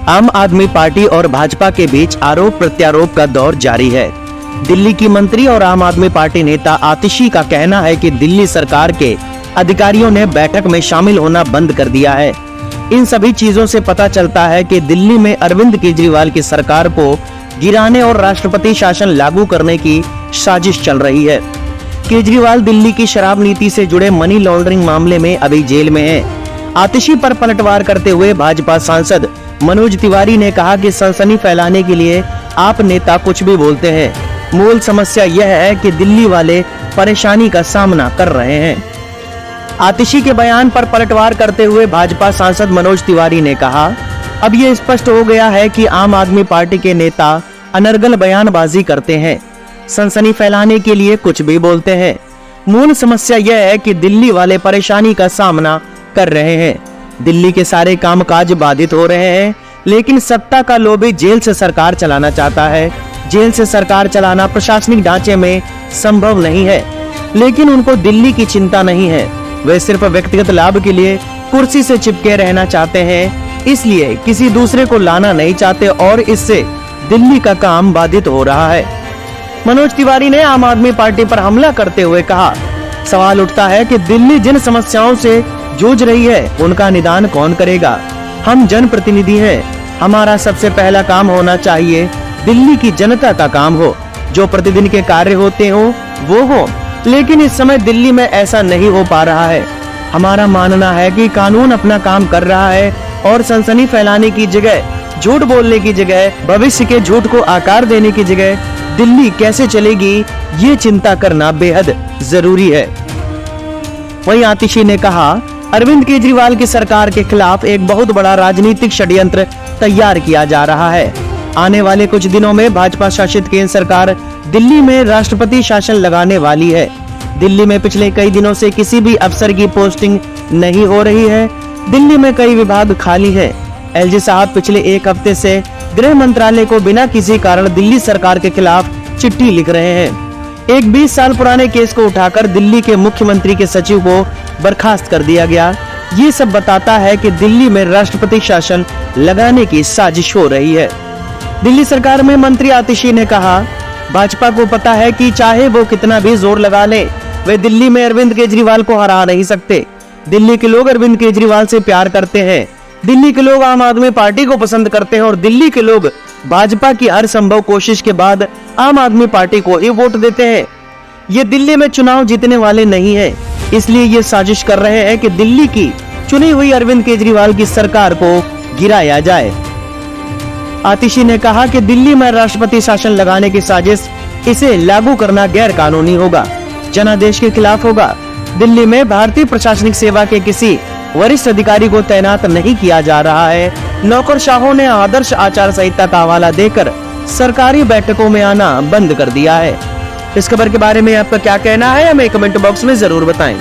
आम आदमी पार्टी और भाजपा के बीच आरोप प्रत्यारोप का दौर जारी है। दिल्ली की मंत्री और आम आदमी पार्टी नेता आतिशी का कहना है कि दिल्ली सरकार के अधिकारियों ने बैठक में शामिल होना बंद कर दिया है। इन सभी चीजों से पता चलता है कि दिल्ली में अरविंद केजरीवाल की सरकार को गिराने और राष्ट्रपति शासन लागू करने की साजिश चल रही है। केजरीवाल दिल्ली की शराब नीति से जुड़े मनी लॉन्ड्रिंग मामले में अभी जेल में है। आतिशी पर पलटवार करते हुए भाजपा सांसद मनोज तिवारी ने कहा कि सनसनी फैलाने के लिए आप नेता कुछ भी बोलते हैं। मूल समस्या यह है कि दिल्ली वाले परेशानी का सामना कर रहे हैं। आतिशी के बयान पर पलटवार करते हुए भाजपा सांसद मनोज तिवारी ने कहा, अब ये स्पष्ट हो गया है कि आम आदमी पार्टी के नेता अनर्गल बयानबाजी करते हैं, सनसनी फैलाने के लिए कुछ भी बोलते हैं। मूल समस्या यह है कि दिल्ली वाले परेशानी का सामना कर रहे हैं। दिल्ली के सारे कामकाज बाधित हो रहे हैं, लेकिन सत्ता का लोभी जेल से सरकार चलाना चाहता है। जेल से सरकार चलाना प्रशासनिक ढांचे में संभव नहीं है, लेकिन उनको दिल्ली की चिंता नहीं है। वे सिर्फ व्यक्तिगत लाभ के लिए कुर्सी से चिपके रहना चाहते हैं, इसलिए किसी दूसरे को लाना नहीं चाहते और इससे दिल्ली का काम बाधित हो रहा है। मनोज तिवारी ने आम आदमी पार्टी पर हमला करते हुए कहा, सवाल उठता है कि दिल्ली जिन समस्याओं से जूझ रही है उनका निदान कौन करेगा। हम जनप्रतिनिधि हैं, हमारा सबसे पहला काम होना चाहिए दिल्ली की जनता का काम हो, जो प्रतिदिन के कार्य होते हो वो हो, लेकिन इस समय दिल्ली में ऐसा नहीं हो पा रहा है। हमारा मानना है कि कानून अपना काम कर रहा है और सनसनी फैलाने की जगह, झूठ बोलने की जगह, भविष्य के झूठ को आकार देने की जगह दिल्ली कैसे चलेगी ये चिंता करना बेहद जरूरी है। वहीं आतिशी ने कहा, अरविंद केजरीवाल की सरकार के खिलाफ एक बहुत बड़ा राजनीतिक षड्यंत्र तैयार किया जा रहा है। आने वाले कुछ दिनों में भाजपा शासित केंद्र सरकार दिल्ली में राष्ट्रपति शासन लगाने वाली है। दिल्ली में पिछले कई दिनों से किसी भी अफसर की पोस्टिंग नहीं हो रही है। दिल्ली में कई विभाग खाली है। एलजी साहब पिछले एक हफ्ते से गृह मंत्रालय को बिना किसी कारण दिल्ली सरकार के खिलाफ चिट्ठी लिख रहे हैं। एक 20 साल पुराने केस को उठाकर दिल्ली के मुख्यमंत्री के सचिव को बर्खास्त कर दिया गया। ये सब बताता है कि दिल्ली में राष्ट्रपति शासन लगाने की साजिश हो रही है। दिल्ली सरकार में मंत्री आतिशी ने कहा, भाजपा को पता है कि चाहे वो कितना भी जोर लगा ले, वे दिल्ली में अरविंद केजरीवाल को हरा नहीं सकते। दिल्ली के लोग अरविंद केजरीवाल से प्यार करते हैं, दिल्ली के लोग आम आदमी पार्टी को पसंद करते हैं और दिल्ली के लोग भाजपा की हर संभव कोशिश के बाद आम आदमी पार्टी को ही वोट देते हैं। ये दिल्ली में चुनाव जीतने वाले नहीं है, इसलिए ये साजिश कर रहे हैं कि दिल्ली की चुनी हुई अरविंद केजरीवाल की सरकार को गिराया जाए। आतिशी ने कहा कि दिल्ली में राष्ट्रपति शासन लगाने की साजिश, इसे लागू करना गैर कानूनी होगा, जनादेश के खिलाफ होगा। दिल्ली में भारतीय प्रशासनिक सेवा के किसी वरिष्ठ अधिकारी को तैनात नहीं किया जा रहा है। नौकरशाहों ने आदर्श आचार संहिता का हवाला देकर सरकारी बैठकों में आना बंद कर दिया है। इस खबर के बारे में आपका क्या कहना है, हमें कमेंट बॉक्स में जरूर बताएं।